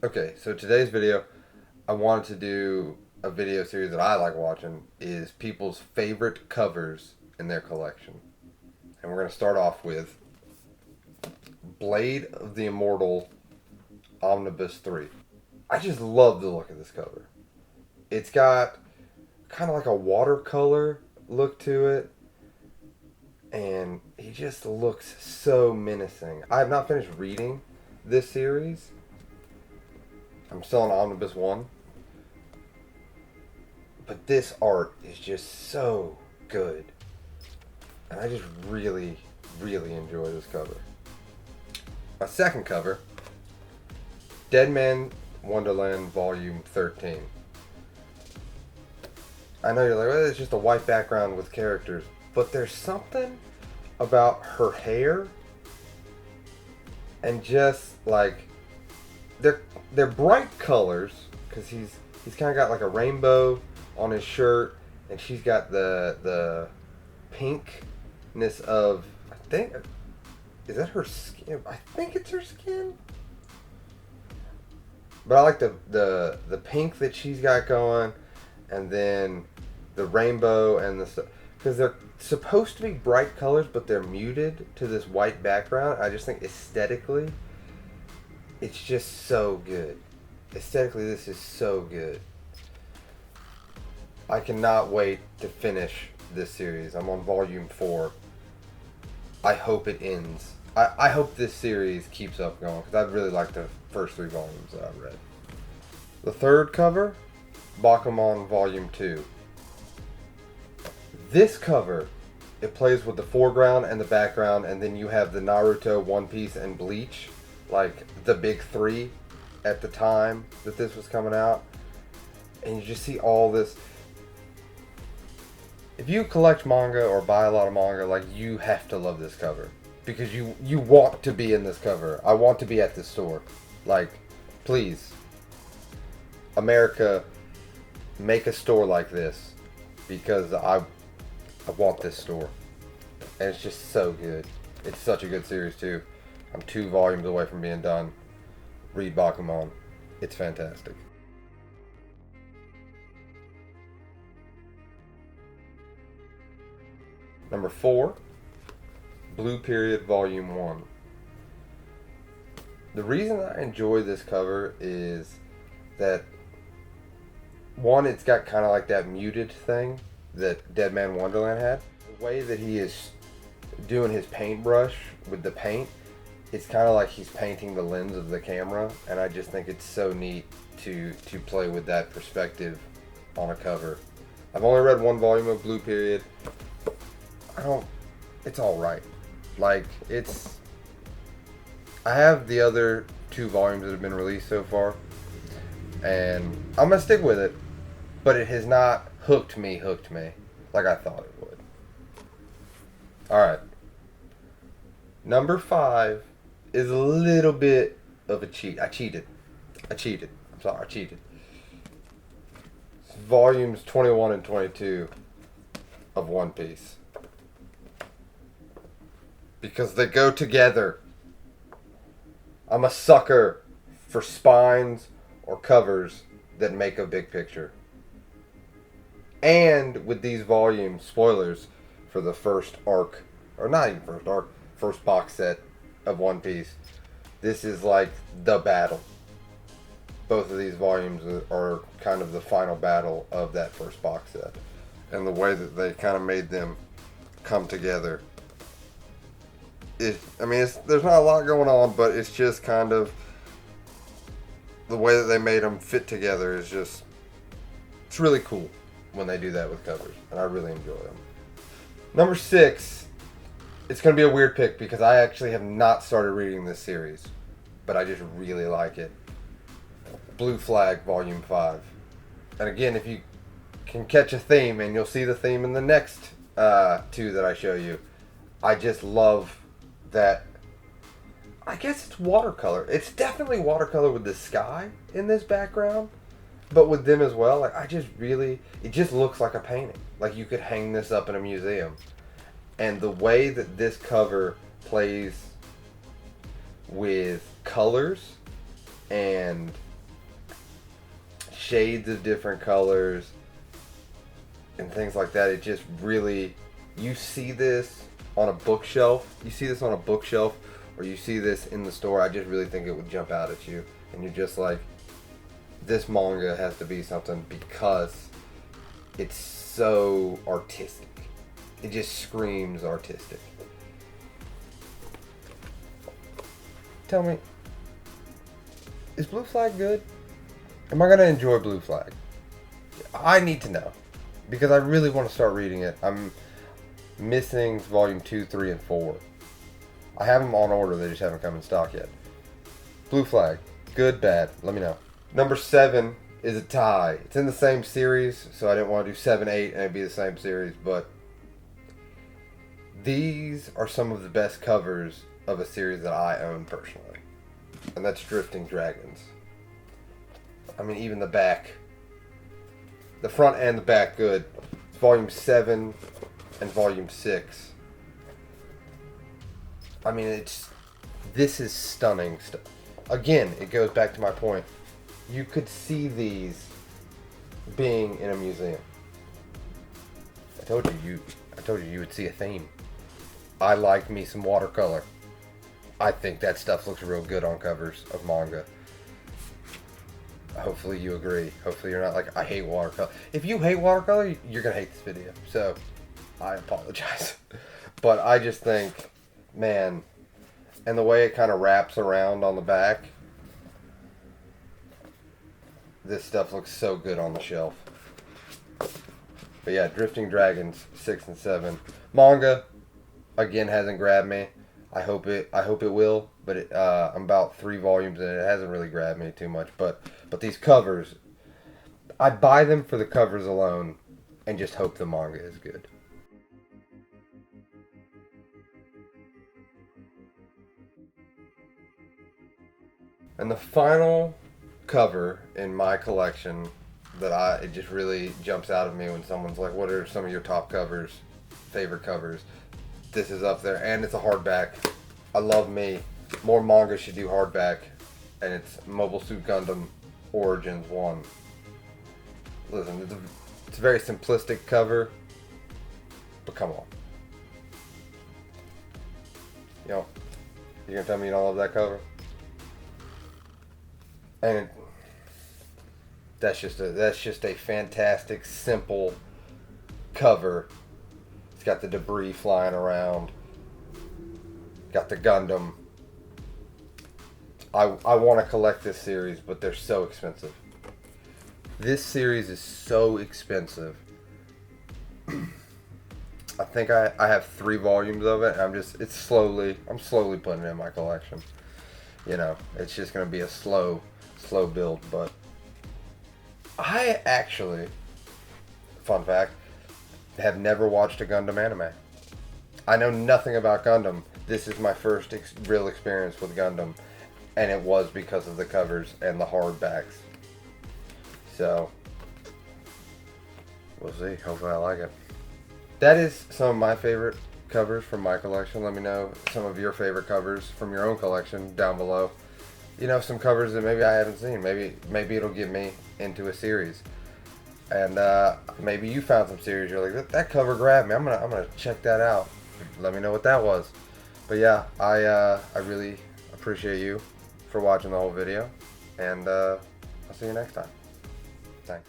Okay, so today's video, I wanted to do a video series that I like watching is people's favorite covers in their collection. And we're going to start off with Blade of the Immortal Omnibus 3. I just love the look of this cover. It's got kind of like a watercolor look to it, and he just looks so menacing. I have not finished reading this series. I'm still on Omnibus 1. But this art is just so good. And I just really, really enjoy this cover. My second cover, Man Wonderland Volume 13. I know you're like, well, it's just a white background with characters. But there's something about her hair and just like they're bright colors because he's kind of got like a rainbow on his shirt, and she's got the pinkness of, I think, is that her skin? I think it's her skin. But I like the pink that she's got going, and then the rainbow and the stuff, because they're supposed to be bright colors, but they're muted to this white background. I just think aesthetically, it's just so good. Aesthetically, this is so good. I cannot wait to finish this series. I'm on volume 4. I hope it ends. I hope this series keeps up going, because I'd really like the first 3 volumes that I've read. The third cover, Bakuman Volume 2. This cover, it plays with the foreground and the background, and then you have the Naruto, One Piece, and Bleach, like the big 3 at the time that this was coming out. And you just see all this. If you collect manga or buy a lot of manga, like, you have to love this cover. Because you want to be in this cover. I want to be at this store. Like, please, America, make a store like this. Because I want this store. And it's just so good. It's such a good series too. I'm 2 volumes away from being done. Read Bakuman. It's fantastic. Number 4, Blue Period Volume 1. The reason I enjoy this cover is that, one, it's got kind of like that muted thing that Man Wonderland had. The way that he is doing his paintbrush with the paint, it's kind of like he's painting the lens of the camera, and I just think it's so neat to play with that perspective on a cover. I've only read 1 volume of Blue Period. It's alright. Like, I have the other 2 volumes that have been released so far, and I'm going to stick with it, but it has not hooked me like I thought it would. Alright. Number 5 is a little bit of a cheat. I cheated. I'm sorry, I cheated. It's volumes 21 and 22 of One Piece. Because they go together. I'm a sucker for spines or covers that make a big picture. And with these volumes, spoilers for the first arc, or not even first arc, first box set of One Piece, this is like the battle. Both of these volumes are kind of the final battle of that first box set. And the way that they kind of made them come together. There's not a lot going on, but it's just kind of the way that they made them fit together is just, it's really cool when they do that with covers, and I really enjoy them. Number 6, it's going to be a weird pick because I actually have not started reading this series, but I just really like it. Blue Flag Volume 5. And again, if you can catch a theme, and you'll see the theme in the next 2 that I show you, I just love that. I guess it's watercolor. It's definitely watercolor with the sky in this background, but with them as well. Like, it just looks like a painting. Like, you could hang this up in a museum. And the way that this cover plays with colors and shades of different colors and things like that. It just really, you see this on a bookshelf. You see this on a bookshelf, or you see this in the store. I just really think it would jump out at you, and you're just like, this manga has to be something because it's so artistic. It just screams artistic. Tell me, is Blue Flag good? Am I going to enjoy Blue Flag? I need to know, because I really want to start reading it. I'm missing volume 2, 3, and 4. I have them on order, they just haven't come in stock yet. Blue Flag, good, bad, let me know. Number 7 is a tie. It's in the same series, so I didn't want to do 7, 8, and it'd be the same series, but these are some of the best covers of a series that I own personally, and that's Drifting Dragons. I mean, even the back, the front and the back, good. It's volume 7 and volume 6. I mean, this is stunning stuff. Again, it goes back to my point. You could see these being in a museum. I told you you would see a theme. I like me some watercolor. I think that stuff looks real good on covers of manga. Hopefully you agree. Hopefully you're not like, I hate watercolor. If you hate watercolor, you're going to hate this video. So, I apologize. But I just think, man, and the way it kind of wraps around on the back, this stuff looks so good on the shelf. But yeah, Drifting Dragons 6 and 7. Manga, again, hasn't grabbed me. I hope it will, but I'm about 3 volumes in, it hasn't really grabbed me too much. But these covers, I'd buy them for the covers alone and just hope the manga is good. And the final cover in my collection that it just really jumps out of me when someone's like, what are some of your top covers, favorite covers? This is up there, and it's a hardback. I love me. More manga should do hardback, and it's Mobile Suit Gundam Origins 1. Listen, it's a very simplistic cover, but come on. You know, you're gonna tell me you don't love that cover? And that's just a fantastic, simple cover. It's got the debris flying around. Got the Gundam. I want to collect this series, but they're so expensive. This series is so expensive. I think I have 3 volumes of it. And I'm slowly putting it in my collection. You know, it's just going to be a slow build, but I actually, fun fact, have never watched a Gundam anime. I know nothing about Gundam. This is my first real experience with Gundam, and it was because of the covers and the hardbacks. So, we'll see. Hopefully I like it. That is some of my favorite covers from my collection. Let me know some of your favorite covers from your own collection down below. You know, some covers that maybe I haven't seen. Maybe it'll get me into a series. And maybe you found some series you're like, that cover grabbed me. I'm gonna check that out. Let me know what that was. But yeah, I really appreciate you for watching the whole video, and I'll see you next time. Thanks.